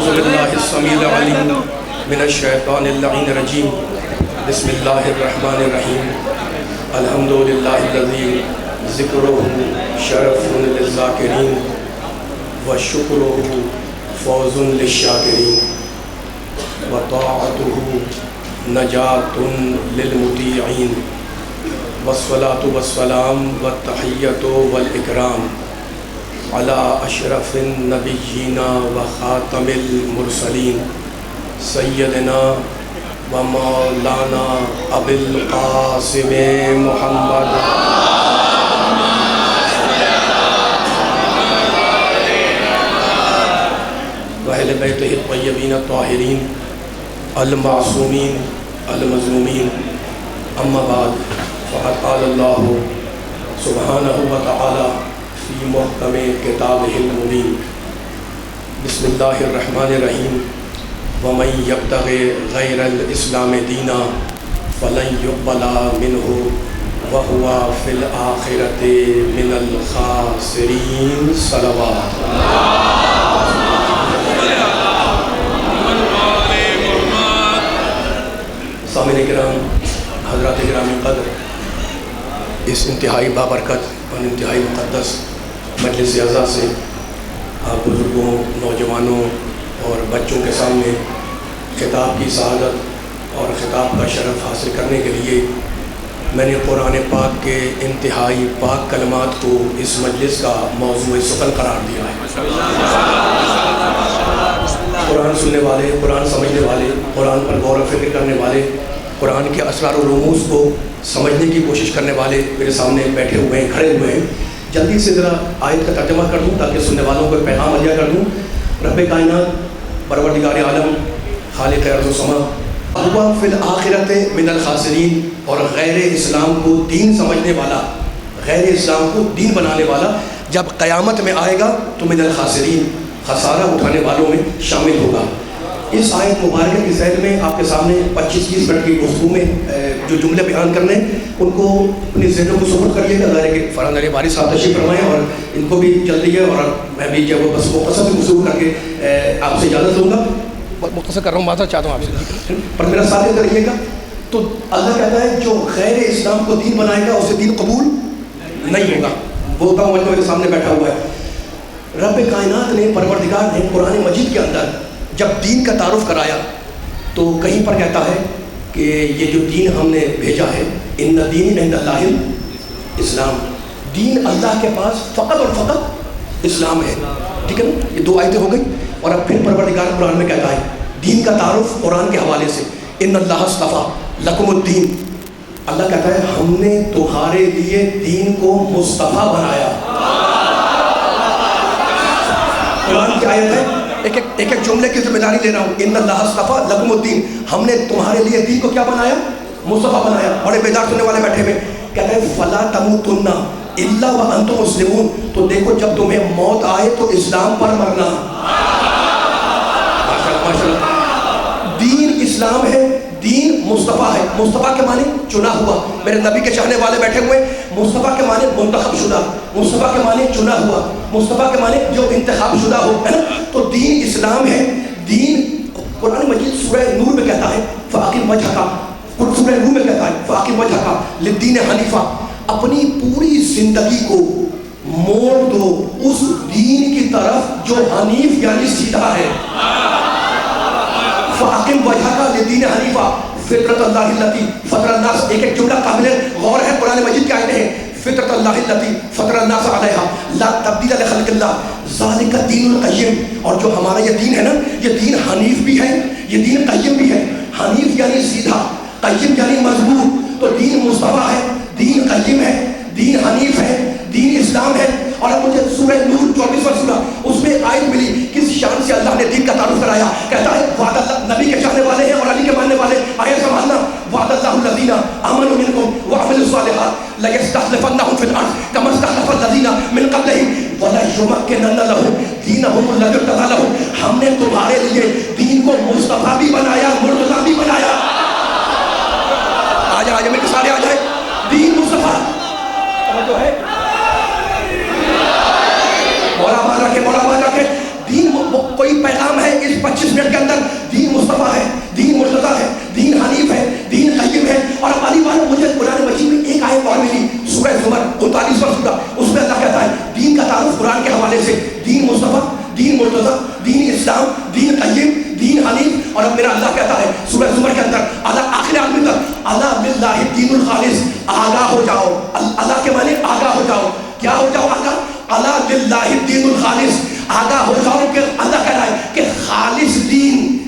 اعوذ باللہ السمیع العلیم من الشیطان اللعین الرجیم بسم اللہ الرحمن الرحیم الحمدللہ الذی ذکرہ شرف للذاکرین وشکرہ فوز للشاکرین وطاعتہ نجات للمطیعین والصلاة والسلام والتحیۃ والاکرام علی اشرف النبیین وخاتم المرسلین سیدنا و مولانا ابی القاسم محمد وأہل بیتہ الطیبین الطاہرین المعصومین المظلومین اما بعد فقد قال اللہ سبحانہ وتعالی فی محکم کتابہ المبین بسم اللہ الرحمن الرحیم ومن یبتغ غیر الاسلام دینا فلن یقبل منہ وہو فی الآخرۃ من الخاسرین صلوات سامعین کرام، حضرات گرامی قدر، اس انتہائی بابرکت اور انتہائی مقدس مجلس اعزاز سے آپ بزرگوں، نوجوانوں اور بچوں کے سامنے خطاب کی سعادت اور خطاب کا شرف حاصل کرنے کے لیے میں نے قرآن پاک کے انتہائی پاک کلمات کو اس مجلس کا موضوع سخن قرار دیا ہے۔ قرآن سننے والے، قرآن سمجھنے والے، قرآن پر غور و فکر کرنے والے، قرآن کے اسرار و رموز کو سمجھنے کی کوشش کرنے والے میرے سامنے بیٹھے ہوئے ہیں، کھڑے ہوئے ہیں۔ جلدی سے ذرا آیت کا ترجمہ کر دوں تاکہ سننے والوں کو پیغام عطیہ کر دوں۔ رب کائنات، پروردگار عالم، خالق ارض و سما، ہوا فی الآخرۃ من الخاسرین، اور غیر اسلام کو دین سمجھنے والا، غیر اسلام کو دین بنانے والا جب قیامت میں آئے گا تو من الخاسرین، خسارہ اٹھانے والوں میں شامل ہوگا۔ اس آیت مبارکہ کی ذیل میں آپ کے سامنے 25-30 منٹ کی گفتگو میں جو جملے بیان کرنے ان کو اپنی ذہنوں کو سپرد کریے گا۔ ظاہر ہے کہ فرحان علی باری صاحب تشریف فرمائیں اور ان کو بھی جلدی ہے، اور میں بھی جب بس مختصر سے گفتگو کر کے آپ سے اجازت لوں گا۔ مختصر کر رہا ہوں، معذرت چاہتا ہوں آپ سے، پر میرا ساتھ کریے گا۔ تو اللہ کہتا ہے جو غیر اسلام کو دین بنائے گا اسے دین قبول نہیں ہوگا۔ بولتا ہوں میرے سامنے بیٹھا ہوا ہے۔ رب کائنات نے، پروردگار نے قرآن مجید کے اندر جب دین کا تعارف کرایا تو کہیں پر کہتا ہے کہ یہ جو دین ہم نے بھیجا ہے، ان دین عند اللہ اسلام، دین اللہ کے پاس فقط اور فقط اسلام ہے۔ ٹھیک ہے نا، یہ 2 آیتیں ہو گئی۔ اور اب پھر پروردگار قرآن میں کہتا ہے دین کا تعارف قرآن کے حوالے سے، ان اللہ اصطفیٰ لکم الدین، اللہ کہتا ہے ہم نے تمہارے لیے دین کو مصطفیٰ بنایا۔ قرآن کی آیت ہے، ایک ایک جملے کی ذمہ داری لے رہا ہوں، ان اللہ اصطفیٰ لکم الدین، ہم نے تمہارے لیے دین کو کیا بنایا؟ مصطفیٰ بنایا۔ بڑے بیدار سننے والے بیٹھے ہوئے، کہتے ہیں فلا تموتن الا وانتم مسلمون، تو دیکھو جب تمہیں موت آئے تو اسلام پر مرنا۔ دین اسلام ہے، دین مصطفیٰ ہے۔ مصطفیٰ کے معنی چنا ہوا، میرے نبی کے چاہنے والے بیٹھے ہوئے، مصطفیٰ کے معنی منتخب شدہ، مصطفیٰ کے معنی چنا ہوا، مصطفیٰ کے معنی جو انتخاب شدہ ہو، ہے نا۔ تو دین اسلام ہے۔ دین قرآن مجید سورہ نور میں کہتا ہے فاقم وجہک، سورہ نور میں کہتا ہے فاقم وجہک للدین حنیفہ، اپنی پوری زندگی کو موڑ دو اس دین کی طرف جو حنیف یعنی سیدھا ہے۔ فاقم وجہک للدین حنیفہ فطرت اللہ التی فطر الناس، ایک ایک جملہ قابل غور ہے، قرآن مجید کی آیتیں ہیں۔ فطرت اللہ التی فطر الناس علیہا لا تبدیل لخلق اللہ ذالک الدین القیم، اور جو ہمارا یہ دین ہے نا، یہ دین حنیف بھی ہے، یہ دین قیم بھی ہے۔ حنیف یعنی سیدھا، قیم یعنی مضبوط، تو دین مصطفیٰ ہے، دین قیم ہے، دین حنیف ہے، دین اسلام ہے۔ اور اب مجھے سورہ نور 24واں سورہ، اس میں ایک آیت ملی، کس شان سے اللہ نے دین کا تعارف کرایا۔ کہتا ہے وعد اللہ، نبی کے چاہنے والے ہیں اور علی کے ماننے والے، آیت سنبھالنا، وعد اللہ الذین آمنوا منکم وعملوا الصالحات لَيَسْتَخْلِفَنَّهُمْ فِي الْأَرْضِ كَمَا اسْتَخْلَفَ الَّذِينَ مِنْ قَبْلِهِمْ وَلَيُمَكِّنَنَّ لَهُمْ دِينَهُمُ الَّذِي ارْتَضَىٰ لَهُمْ، ہم نے تمہارے لیے دین کو مصطفیٰ بھی بنایا، مرتضیٰ بھی بنایا۔ آ جائے میرے سارے آ جائے، دین مصطفیٰ جو ہے، مولا مان رکھے، مولا مان رکھے۔ دین کوئی پیغام ہے اس 25 الخالص. آگاہ ہو جاؤ کہ اللہ کہہ رہا ہے کہ خالص دین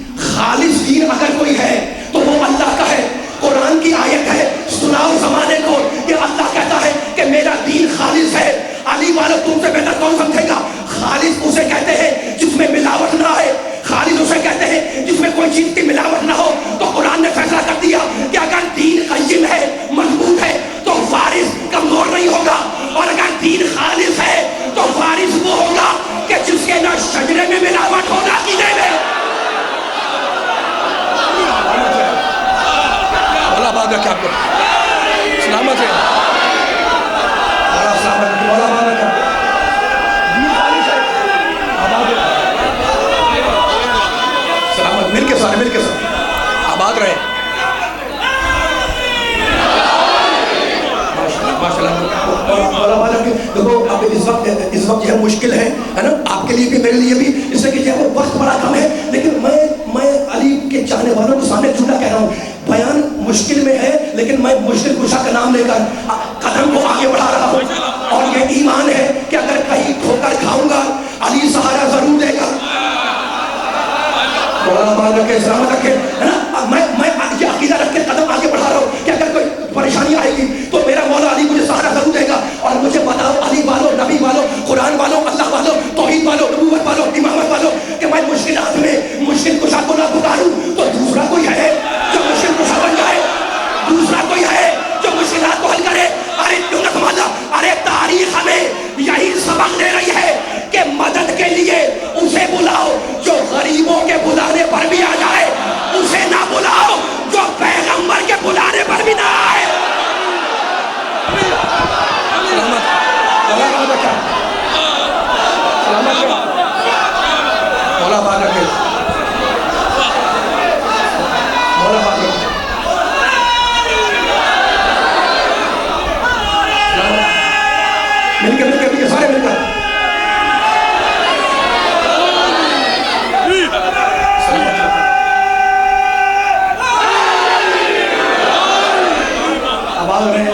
اگر کوئی ہے تو وہ اللہ کا ہے. قرآن کی آیت ہے, سناؤ زمانے کو, یہ اللہ کہتا ہے کہ میرا دین خالص ہے. علی والوں تم سے بہتر کون سمجھے گا؟ خالص اسے کہتے ہیں جس میں ملاوٹ نہ ہے, خالص اسے کہتے ہیں جس میں کوئی چیز کی ملاوٹ نہ ہو. تو قرآن نے فیصلہ کر دیا کہ اگر دین قیم ہے, مضبوط ہے, تو وارث کمزور نہیں ہوگا, اور اگر دین خالص ہے تو وارث وہ ہوگا کہ جس کے نہ شجرے میں ملاوٹ ہو نہ عقیدے میں. اللہ بات رکھے آپ کو, سلامت ہے, مولا بات رکھے. سلامت, مل کے ساتھ آباد رہے. دیکھو اب اس وقت جو ہے مشکل ہے نا, آپ کے لیے بھی میرے لیے بھی, اس لیے کہ جو ہے وقت بڑا کم ہے. لیکن میں علی کے چاہنے والوں کے سامنے جھوٹا کہہ رہا ہوں, بیان مشکل میں ہے لیکن میں مشکل کشا کا نام لے کر قدم کو آگے بڑھا رہا ہوں. اور یہ ایمان ہے کہ اگر کہیں ٹھوکر کھاؤں گا علی سہارا ضرور دے گا. سلامت رکھے, میں یہ عقیدہ رکھ کے قدم آگے بڑھا رہا ہوں کہ اگر کوئی پریشانی آئے گی تو میرا مولا علی مجھے سہارا ضرور دے گا. اور مجھے بتاؤ علی والوں, نبی والوں, قرآن والوں, اللہ والوں, توحید والوں, نبوت والوں, امامت والوں, کہ میں مشکلات میں مشکل کشا کو نہ پکاروں تو دوسرا کوئی ہے جو مشکل کشا بن جائے, دوسرا کوئی ہے جو مشکلات کو حل کرے. ارے کیوں نہ سمجھا, ارے تاریخ ہمیں یہی سبق دے رہی ہے کہ مدد کے لیے اسے بلاؤ جو غریبوں کے بلانے پر بھی آ جائے, اسے نہ بلاؤ جو پیغمبر کے بلانے پر بھی نہ آئے. مولا بات رکھے, مولا بات رکھے. مل کے سارے مل کر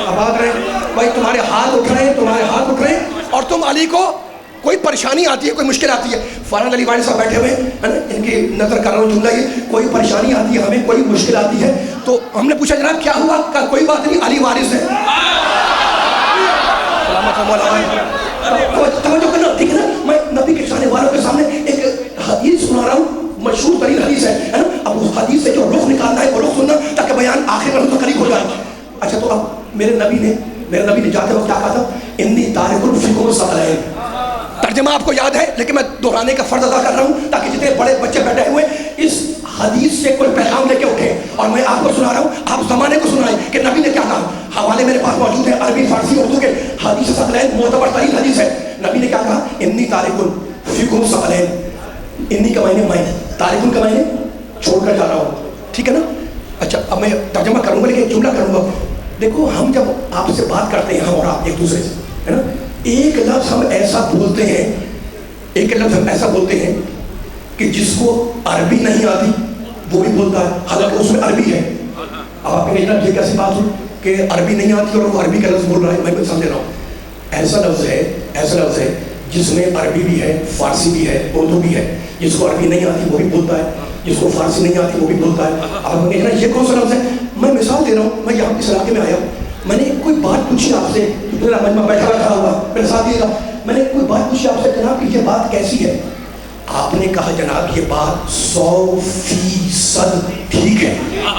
آباد رہے. بھائی تمہارے ہاتھ اٹھ رہے ہیں اور تم علی کو کوئی پریشانی آتی ہے, کوئی مشکل آتی ہے. فرحان علی وانی صاحب بیٹھے ہوئے ہیں, ان کی نظر کر رہا ہوں جملہ یہ, کوئی پریشانی آتی ہے, ہمیں کوئی مشکل آتی ہے تو ہم نے پوچھا جناب کیا ہوا؟ کہا کوئی بات نہیں, علی وارث ہے. سلامت ہے مولا, توجہ کرنا, ٹھیک ہے نا. میں نبی کے چاہنے والوں کے سامنے ایک حدیث سنا رہا ہوں, مشہور ترین حدیث ہے نا. اب اس حدیث سے جو رخ نکالنا ہے وہ رخ سننا تاکہ بیان آخر میں قریب ہو جائے. اچھا تو اب میرے نبی نے جاتے وقت کیا کہا تھا؟ انی تارک فیکم الثقلین. ترجمہ آپ کو یاد ہے لیکن میں دہرانے کا فرض ادا کر رہا ہوں تاکہ جتنے بڑے بچے بیٹھے ہوئے اس حدیث سے کوئی پیغام لے کے اٹھے. اور میں آپ کو سنا رہا ہوں, آپ زمانے کو سنائیں کہ نبی نے کیا کہا. حوالے میرے پاس موجود ہیں, عربی, فارسی, اردو کے. حدیث ثقلین معتبر ترین حدیث ہے. نبی نے کیا کہا؟ انی تارک فیکم الثقلین. انی کا معنی میں, تارک کا معنی چھوڑ کر جا رہا ہوں, ٹھیک ہے نا. اچھا اب میں ترجمہ کروں گا لیکن ایک جملہ کروں گا. دیکھو ہم جب آپ سے بات کرتے ہیں, ہم اور آپ ایک دوسرے سے, ہے نا, ایک لفظ ہم ایسا بولتے ہیں کہ جس کو عربی نہیں آتی وہ بھی بولتا ہے, حالانکہ اس میں عربی ہے. اب آپ کے یہ کیسی بات ہو کہ عربی نہیں آتی اور وہ عربی کا لفظ بول رہا ہے, میں بھی سمجھ رہا ہوں. ایسا لفظ ہے جس میں عربی بھی ہے, فارسی بھی ہے, اردو بھی ہے. جس کو عربی نہیں آتی وہ بھی بولتا ہے, جس کو فارسی نہیں آتی وہ بھی بولتا ہے. اب کہنا یہ کون سا لفظ ہے؟ میں مثال دے رہا ہوں, میں یہاں اس علاقے میں آیا ہوں, میں نے کوئی بات پوچھی آپ سے, میرا مجمع بیٹھا رکھا ہوا میرے ساتھ ہی, میں نے کوئی بات پوچھی آپ سے, جناب کہ یہ بات کیسی ہے؟ آپ نے کہا جناب یہ بات 100% ٹھیک ہے,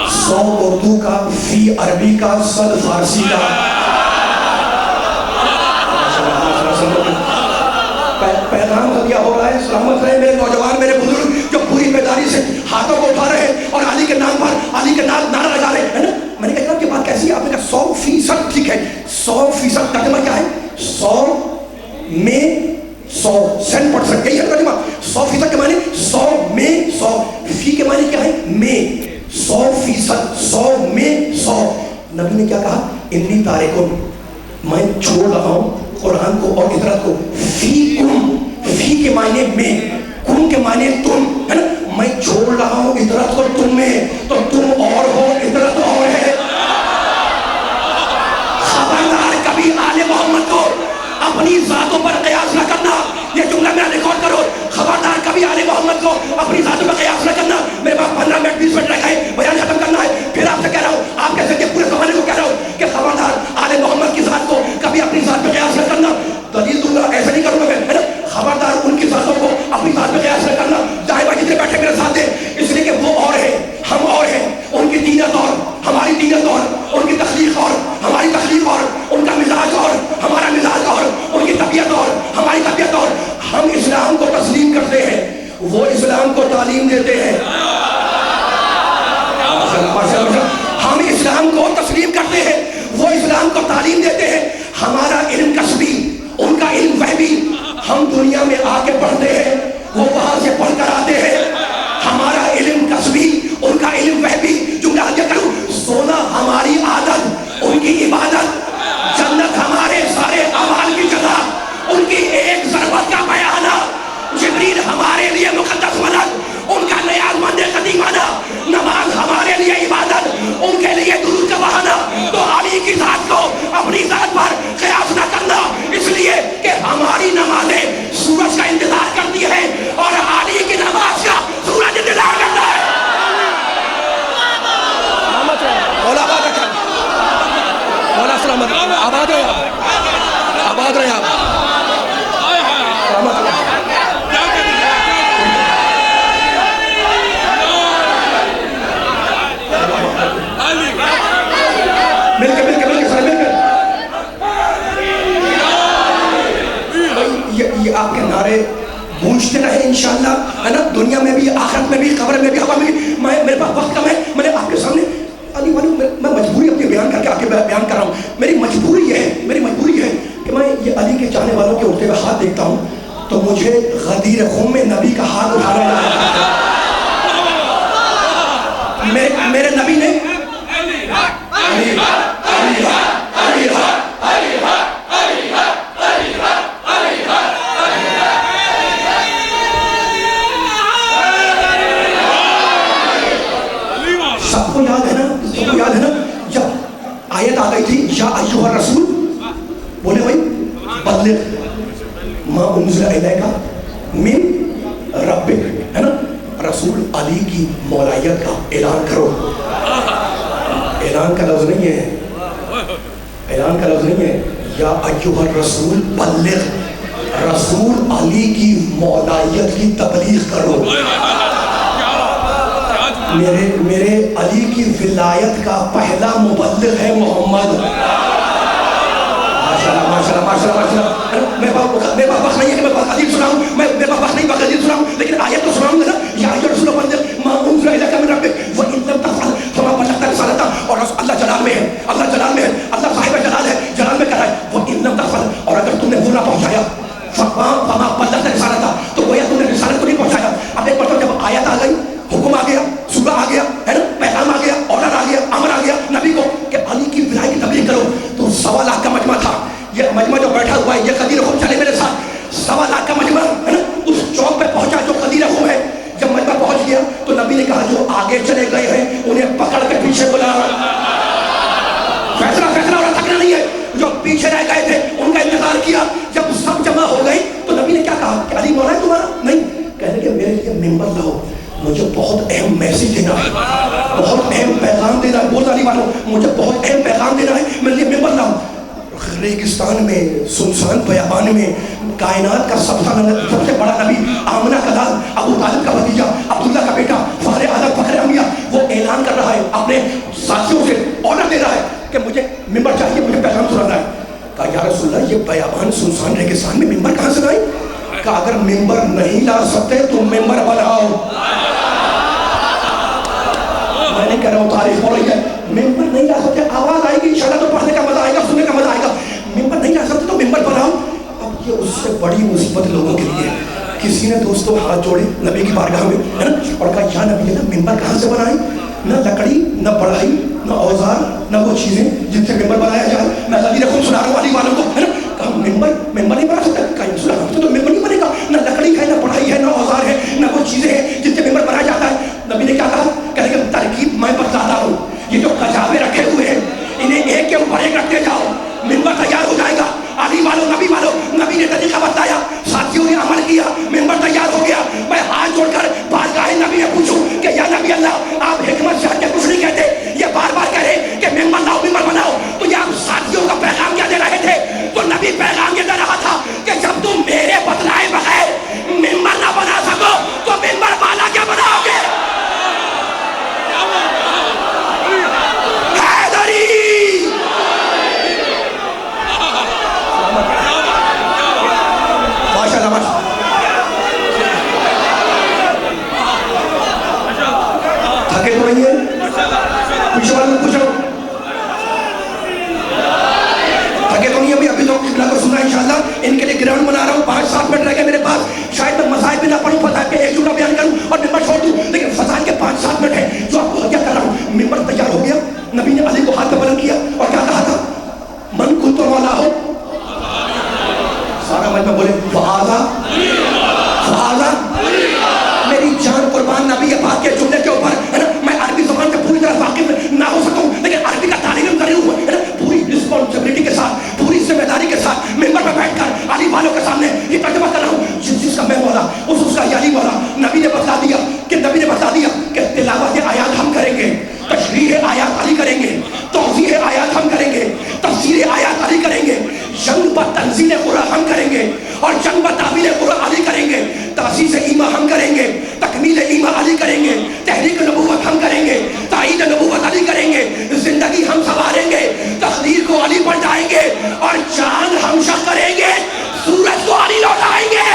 100 اردو کا, فی عربی کا, 100 فارسی کا. پیغام ہدیہ ہو رہا ہے. سلامت رہے میرے نوجوان, میرے بزرگ جو پوری بیداری سے ہاتھوں کو اٹھا رہے ہیں اور علی کے نام پر علی کے نام نعرہ لگا رہے ہیں. میں نے کہا کہ بات کیسی ہے؟ آپ نے کہا 100% ٹھیک ہے. 100% ترجمہ کیا ہے؟ 100 میں 100, 100%, یہی ہے ترجمہ. 100% کے معنی 100 میں 100, فی کے معنی کیا ہے؟ میں. 100%, 100 میں 100. نبی نے کیا کہا؟ انی تارکن, میں چھوڑ رہا ہوں قرآن کو اور اطرت کو. فی کم, فی کے معنی میں, کم کے معنی تم, ہے نا. میں چھوڑ رہا ہوں اطرت کو تم میں, تو تم اور ہو, اطرت اور ہے. خبردار کبھی آل محمد کو اپنی ذاتوں پر قیاس نہ کرنا. یہ جملہ میں اپنی ذات پہ قیاس نہ کرنا. جائے بھائی جتنے بیٹھے میرے ساتھ ہیں, اس لیے کہ وہ اور ہیں, ہم اور ہیں. ان کی دینت اور ہماری دینت اور, ان کی تخلیق اور ہماری تخلیق اور, ان کا مزاج اور ہمارا مزاج اور, ان کی طبیعت اور ہماری طبیعت اور. ہم اسلام کو تسلیم کرتے ہیں, وہ اسلام کو تعلیم دیتے ہیں. ہم اسلام کو تسلیم کرتے ہیں, وہ اسلام کو تعلیم دیتے ہیں. ہمارا علم کسبی, ان کا علم وحبی. ہم دنیا میں آ کے پڑھتے ہیں, وہ وہاں سے پڑھ کر آتے ہیں. ہمارا علم کسبی, ان کا علم وحبی. جملہ یہ کروں, سونا ہماری عادت, ان کی عبادت. جنت ہمارے سارے اعمال کی جگہ, ان کی ایک ضربت کا بیانہ. جبریل ہمارے لیے مقدس ملک, ان کا نیاز مند قدیمانہ. نماز ہمارے لیے عبادت, ان کے لیے درود کا بہانہ. تو علی کی ذات کو اپنی ذات پر قیاس نہ کرنا, اس لیے کہ ہماری نمازیں سورج کا انتظار کرتی ہے اور علی کی نماز کا سورج انتظار کرتا ہے. مولا آباد رکھا, مولا سلامت, آباد رہے آپ, آباد رہے آپ. یہ آپ کے نعرے گونجتے رہے انشاءاللہ, ہے نا, دنیا میں بھی, آخرت میں بھی, قبر میں بھی, ہوا میں بھی. میرے پاس وقت کم ہے, میں نے آپ کے سامنے علی والوں میں مجبوری اپنی بیان کر کے آگے بیان کر رہا ہوں. میری مجبوری یہ ہے, میری مجبوری یہ ہے کہ میں یہ علی کے چاہنے والوں کے اٹھتے ہوئے ہاتھ دیکھتا ہوں تو مجھے غدیر خون میں نبی کا ہاتھ اٹھانا ہے. میرے نبی نے سب کو یاد ہے نا, جب آیت آ گئی تھی یا ایھا الرسول, بولے بھائی بلغ ما انزل الیک من ربک, ہے نا. رسول علی کی مولائیت کا اعلان کرو. اعلان کا لفظ نہیں ہے, اعلان کا لفظ نہیں ہے. یا ایھا الرسول بلغ, رسول علی کی مولائیت کی تبلیغ کرو. میرے علی کی ولایت کا پہلا مبلغ ہے محمد. ماشاءاللہ ماشاءاللہ ماشاءاللہ ماشاءاللہ. میرے پاس وقت نہیں ہے کہ میں حدیث سناؤں, میں میرے پاس وقت نہیں کہ حدیث سناؤں, لیکن آیت تو سناؤں گا نا. یا ایھا الرسول بلغ ما انزل الیک من ربک وان لم تفعل فما بلغت رسالتہ. اور اللہ جلال میں ہے, اللہ جلال میں ہے, اللہ صاحب جلال ہے, جلال میں کہہ رہا ہے وان لم تفعل, اور اگر تم نے وہ نہ پہنچایا فما بلغت رسالتہ, تو گویا تم نے رسالت کو نہیں پہنچایا. اب ایک مرتبہ جب آیت آ گئی, حکم آ گیا, سورہ آ گیا, ہے نا, پیغام آ گیا, آرڈر آ گیا, امر آ گیا نبی کو کہ علی کی ولایت کی تبلیغ کرو. تو 1.25 لاکھ کا مجمع تھا. یہ مجمع جو بیٹھا ہوا ہے, یہ قدیر خم چلے میرے ساتھ, 1.25 لاکھ کا مجمع, ہے نا. اس چوک پہ پہنچا جو قدیر خم ہے. جب مجمع پہنچ گیا تو نبی نے کہا جو آگے چلے گئے ہیں انہیں پکڑ کے پیچھے بلا. فیصلہ اور تھکنا نہیں ہے. جو پیچھے رہ گئے تھے ان کا انتظار کیا. جب سب جمع ہو گئی تو نبی نے کیا کہا کہ علی مولا ہے تمہارا؟ نہیں. کہنے کہ میرے لیے ممبر لاؤ, مجھے بہت اہم میسیج دینا ہے, بہت اہم پیغام دینا ہے. بول علی والوں, مجھے بہت اہم پیغام دینا ہے, میرے لیے ممبر لاؤ. ریگستان میں, سنسان بیابان میں, کائنات کا سب سے بڑا نبی, آمنہ کا لال, ابو طالب کا بھتیجا, عبداللہ کا بیٹا, فخر عالم, فخر انبیاء, وہ اعلان کر رہا ہے, اپنے ساتھیوں سے آرڈر دے رہا ہے کہ مجھے ممبر چاہیے, مجھے پیغام سنانا ہے. کہا یا رسول اللہ, یہ بیابان سنسان ریگستان میں ممبر کہاں سے لائے؟ کہا اگر ممبر نہیں لا سکتے تو ممبر بناؤ. میں نہیں کہہ رہا ہوں تاریخ ہو رہی ہے, ممبر نہیں لا سکتے, آواز آئے گی انشاءاللہ تو پڑھنے کا مزہ آئے گا, سننے کا مزہ آئے گا. ممبر نہیں لا سکتے تو ممبر بناؤ. اب یہ اس سے بڑی مصیبت لوگوں کے لیے. کسی نے دوستوں ہاتھ جوڑے نبی کی بارگاہ میں, ہے نا, اور کہا یا نبی اللہ, ممبر کہاں سے بنائیں؟ نہ لکڑی, نہ بڑھائی, نہ اوزار, نہ وہ چیزیں جن سے ممبر بنایا جائے. میں غدیر خم سنا رہا ہوں علی والوں کو, ہے نا. کہا ممبر نہیں بنا سکتا. کہا رسول اللہ تو ممبر نہیں بنے گا, نہ لکڑی ہے, نہ بڑھائی ہے, نہ اوزار ہے, نہ وہ چیزیں ہیں جن سے ممبر بنایا جاتا ہے. نبی نے کیا کہا, کہنے کہ ترکیب میں بتلاتا ہوں, یہ جو کجاوے رکھے ہوئے ہیں انہیں ایک کے اوپر ایک رکھتے جاؤ, ممبر تیار ہو جائے گا. علی والوں, نبی والوں, نبی نے طریقہ بتایا, ساتھیوں نے عمل کیا, ممبر تیار ہو گیا. میں ہاتھ جوڑ کر بارگاہ نبی میں پوچھوں کہ یا نبی اللہ, آپ حکمت سے ہٹ کے کچھ نہیں کہتے, یہ بار بار کہہ رہے کہ ممبر لاؤ, ممبر بناؤ, تو یہ آپ ساتھیوں کا پیغام کیا دے رہے تھے؟ تو نبی پیغام یہ دے رہا تھا کہ جب تم میرے اس کا یعنی مولا نبی نے بتا دیا کہ تلاوت آیات ہم کریں گے، تشریح آیات علی کریں گے، توضیح آیات ہم کریں گے، تفسیر آیات علی کریں گے، جنگ پر تنزیل قرآن ہم کریں گے، اور جنگ پر تعبیر قرآن علی کریں گے، تاسیس ایمان ہم کریں گے، تکمیل ایمان علی کریں گے، تحریک نبوت ہم کریں گے، تائید نبوت علی کریں گے، زندگی ہم سنواریں گے، تقدیر کو علی پر جائیں گے، اور چاند ہم شق کریں گے، سورج کو علی لوٹائیں گے۔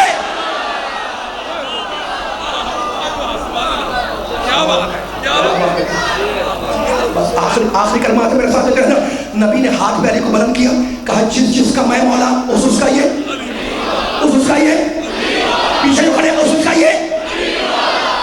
بس آخری کلمہ آتا میرے ساتھ کہنا، نبی نے ہاتھ پہ علی کو بلند کیا، کہا جس کا میں مولا اس کا یہ، پیچھے جو کھڑے اس کا یہ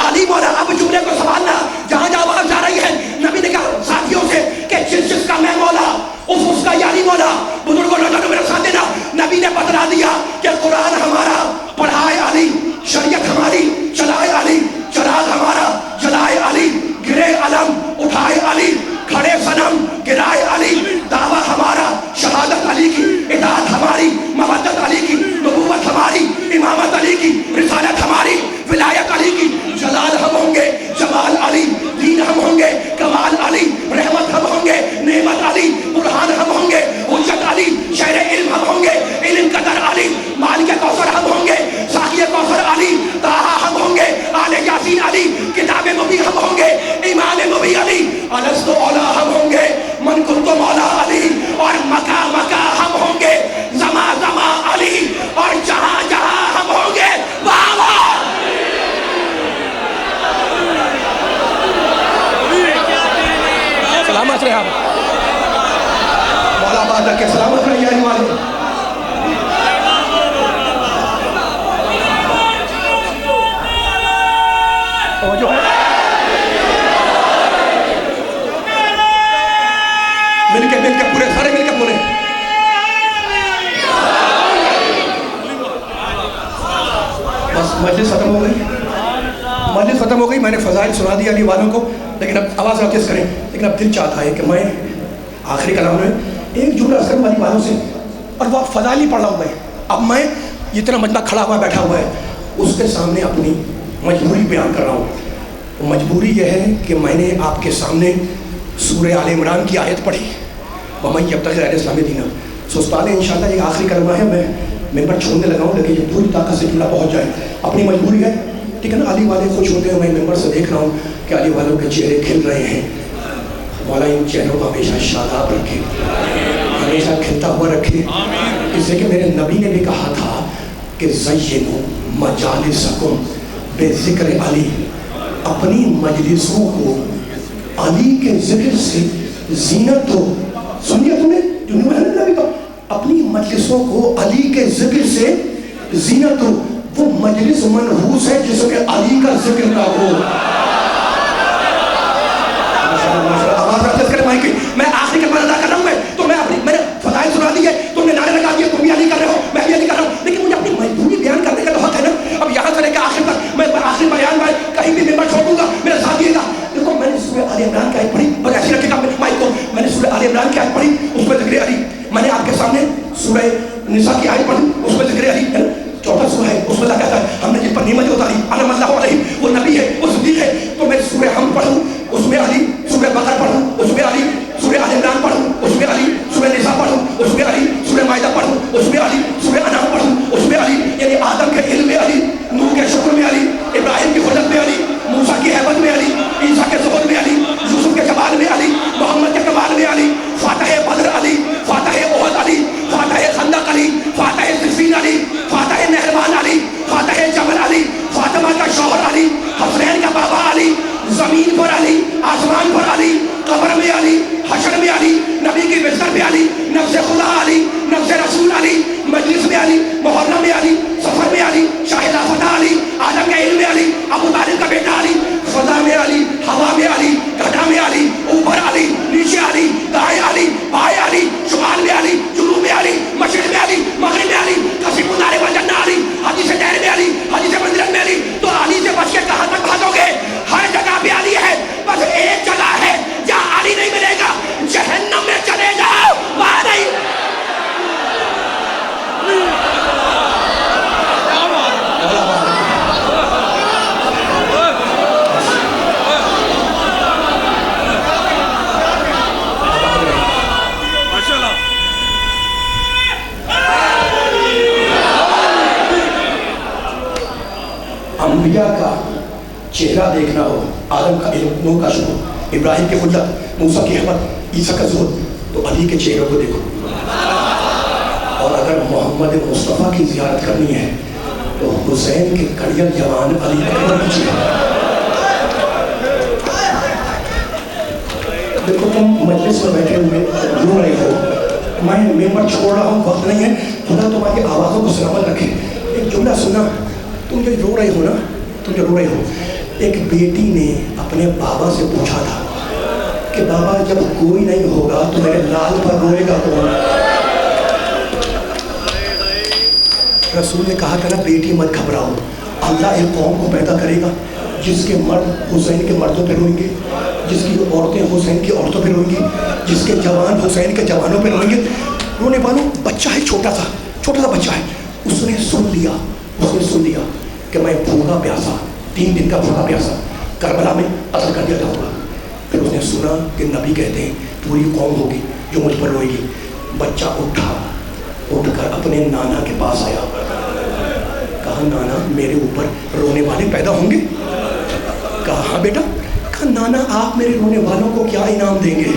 علی مولا۔ اب جملے کو سنبھالنا، جہاں جہاں آواز جا رہی ہے، نبی نے کہا ساتھیوں سے کہ جس کا میں مولا اس کا یعنی مولا۔ بزرگوں نے میرے ساتھ دینا، نبی نے بتلا دیا کہ قرآن ہمارا پڑھائے علی، شریعت ہماری چلائے علی، چراغ ہمارا جلائے علی، گرے علم اٹھائے علی، کھڑے صنم گرائے علی، دعویٰ ہمارا شہادت علی کی، اطاعت ہماری مودت علی کی، نبوت ہماری امامت علی کی، رسالت ہماری ولایت علی کی، جلال ہم ہوں گے جمال علی، دین ہم ہوں گے کمال علی، رحمت ہم ہوں گے نعمت علی، برہان ہم ہوں گے حجت علی، شہر علم ہم ہوں گے علم قدر علی، مالک کوثر ہم ہوں گے ساقی کوثر علی، طٰہٰ ہم ہوں گے آل یاسین علی، کتاب مبین ہم ہوں گے امام مبین علی، الست اولا ہم ہوں گے من کنت مولا علی، اور مکہ مکہ ہم ہوں گے زما زما علی، اور جہاں جہاں ہم ہوں گے بابا۔ سلامت رہے آپ مولا آباد رکھے، سلامت رہے یعنی والے۔ اور جو ہے مل کے پورے سارے مل کے بولے، بس مجلس ختم ہو گئی، میں نے فضائل سنا دیا علی والوں کو، لیکن اب آواز واپس کریں، لیکن اب دل چاہتا ہے کہ میں آخری کلام میں ایک جملہ عرض کروں علی والوں سے، اور وہ فضائل ہی پڑھ رہا ہوں میں، اب میں جتنا مجمع کھڑا ہوا بیٹھا ہوا ہے اس کے سامنے اپنی مجبوری بیان کر رہا ہوں۔ مجبوری یہ ہے کہ میں نے آپ کے سامنے سورہ آل عمران کی آیت پڑھی، وَمَن يَبْتَغِ غَيْرَ الْإِسْلَامِ دِينًا۔ سو اس پہلے انشاءاللہ یہ آخری کلمہ ہے، میں ممبر چھوڑنے لگا ہوں، لیکن یہ پوری طاقت سے جملہ پہنچ جائے، اپنی مجبوری ہے، ٹھیک ہے نا۔ علی والے خوش ہوتے ہیں، میں ممبر سے دیکھ رہا ہوں کہ علی والوں کے چہرے کھل رہے ہیں، مولا ان چہروں کو ہمیشہ شاداب رکھے، ہمیشہ کھلتا ہوا رکھے، اس لیے کہ میرے نبی نے بھی کہا تھا کہ زینوا مجالسکم بذکر علی، اپنی مجلسوں کو علی کے ذکر سے زینت دو۔ سنیے تم نے جو نبی کا، اپنی مجلسوں کو علی کے ذکر سے زینت دو۔ وہ مجلس منحوس ہے جس میں علی کا ذکر نہ ہو۔ آواز رفت کرے مائک کی، میں آخری کلمہ ادا کر رہا ہوں، تو میں نے فضائل سنا دی ہے، تم نے نعرے لگا دیے، تم بھی علی کر رہے ہو، میں بھی علی کر رہا ہوں، لیکن مجھے اپنی مجبوری بیان کرنے کا تو حق ہے نا۔ اب یہاں سے لے کے آخر تک میں آخری بیان میں کہیں بھی ممبر چھوڑ دوں گا، میرا ساتھ دیے گا۔ دیکھو میں نے سورہ آل عمران کی آیت پڑھی، بس ایسی رکھے گا مائک کو، میں نے سورہ آل عمران کی آیت پڑھی، اس میں ذکر علی۔ میں نے آپ کے سامنے سورہ نساء کی آیت پڑھی، اس میں ذکر علی ہے نا، چوتھا سورہ ہے، اس میں اللہ کہتا ہے ہم نے جن پر نعمت اتاری انعم اللہ علیہ، وہ نبی ہے، وہ صدیق ہے، تو میں سورہ ہم پڑھوں اس میں علی، سورہ بقرہ پڑھوں اس میں علی، سورہ آل عمران پڑھوں اس میں علی، سورہ نساء پڑھوں اس میں علی، سورہ مائدہ پڑھوں اس میں علی، سورہ انعام پڑھوں اس میں علی، یعنی آدم کے علم میں علی، نوح کے شکر میں علی، ابراہیم کی خلق میں علی، موسیٰ کی حیبت میں علی، عیسیٰ کے ظہور میں علی، یوسف کے جمال میں علی، محمد کے کمال میں علی، فاتح بدر علی، فاتح احد علی، فاتح خندق علی، فاتح صفین علی، فاتح نہروان علی، فاتح جبل علی، فاطمہ کا شوہر علی، حسنین کا بابا علی، زمین پر علی، آسمان پر علی، قبر میں علی، حشر میں علی، نبی کی بستر میں علی، نفس خدا علی، نفس رسول علی، مجلس میں علی، محرم میں علی، سفر میں علی، شاہد فتح علی، آدم کے علم میں علی، ابو طالب کا بیٹا علی، فضا میں علی، ہوا میں علی، گھٹا میں علی، اوپر علی، نیچے علی، دائیں علی، بائیں علی، شمال میں علی، جنوب میں علی، مشرق میں علی، مغرب میں علی، قصیب الدار والجنہ علی، حدیث دیر میں علی، حدیث منزلت میں علی۔ تو علی سے بچ کے کہاں تک بھاگو گے؟ ہر جگہ پہ علی ہے، بس ایک جگہ ہے جہاں علی نہیں ملے گا، جہنم میں چلے جاؤ وہاں نہیں۔ انبیاء کا چہرہ دیکھنا ہو، آدم کا علم، نوح کا شکر، ابراہیم کی قدرت، موسیٰ کی حکمت، عیسیٰ کا زہد، تو علی کے چہروں کو دیکھو. اور اگر محمد مصطفیٰ کی زیارت کرنی ہے تو حسین کے کڑیل جوان علی اکبر کی چہرہ. دیکھو تم مجلس میں بیٹھے ہوئے رو رہے ہو، میں ممبر چھوڑ رہا ہوں، وقت نہیں ہے، خدا تمہاری آوازوں کو سلامت رکھے. ایک جملہ سنا، تم جو رو رہے ہو نا، تم جو رو رہے ہو، ایک بیٹی نے اپنے بابا سے پوچھا تھا کہ بابا جب کوئی نہیں ہوگا تو میرے لال پر روئے گا کون؟ رسول نے کہا کہ نا بیٹی مت گھبراؤ، اللہ ایک قوم کو پیدا کرے گا جس کے مرد حسین کے مردوں پہ روئیں گے، جس کی عورتیں حسین کی عورتوں پہ روئیں گی، جس کے جوان حسین کے جوانوں پہ روئیں گے. رونے والوں بچہ ہے، چھوٹا سا بچہ ہے. اس نے سن لیا کہ میں بھوکا پیاسا 3 دن کا بھوکا پیاسا کربلا میں قتل کر دیا جاؤں گا. پھر اس نے سنا کہ نبی کہتے ہیں پوری قوم ہوگی جو مجھ پر روئے گی. بچہ اٹھ کر اپنے نانا کے پاس آیا، کہا نانا میرے اوپر رونے والے پیدا ہوں گے؟ کہا ہاں بیٹا. کہا نانا آپ میرے رونے والوں کو کیا انعام دیں گے؟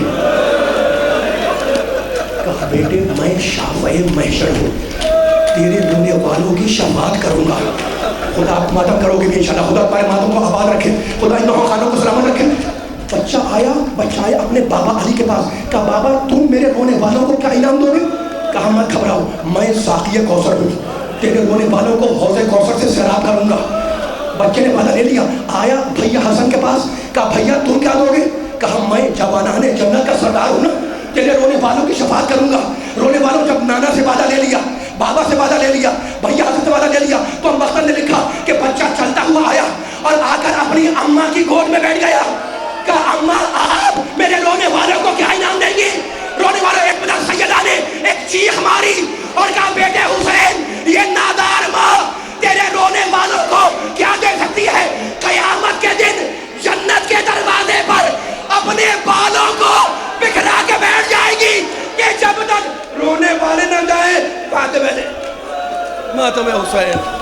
کہا بیٹے میں شافع محشر ہوں، تیرے رونے والوں کی شفاعت کروں گا. خدا آپ ماتم کرو گے بھی انشاءاللہ، خدا تمہارے ماتم کو آباد رکھے، خدا ان خانوں کو سلامت رکھے. بچہ آیا اپنے بابا علی کے پاس، کہا بابا تم میرے رونے والوں کو کیا انعام دو گے؟ کہا مت گھبراؤ، میں ساقی کوثر ہوں، تیرے رونے والوں کو حوض کوثر سے سیراب کروں گا. بچے نے وعدہ لے لیا. آیا بھیا حسن کے پاس، کہا بھیا تم کیا دو گے؟ کہا میں جوانان جنت کا سردار ہوں نا، تیرے رونے والوں کی شفاعت کروں گا. رونے والوں جب نانا سے وعدہ لے لیا، بابا سے وعدہ لے لیا، بھیا حسن سے وعدہ لے لیا، تو مختر نے لکھا کہ بچہ چلتا ہوا آیا اور آ کر اپنی اماں کی گود میں بیٹھ گیا. کہا اماں آپ میرے رونے والوں کو کیا انعام دیں گی؟ رونے والوں ایک بدر سیدہ نے ایک چیخ ماری اور کہا بیٹے حسین یہ نادار ماں تیرے رونے والوں کو کیا دے سکتی ہے؟ قیامت کے دن جنت کے دروازے پر اپنے بالوں کو بکھرا کے بیٹھ جائے گی کہ جب تک رونے والے نہ جائیں ماتم حسین.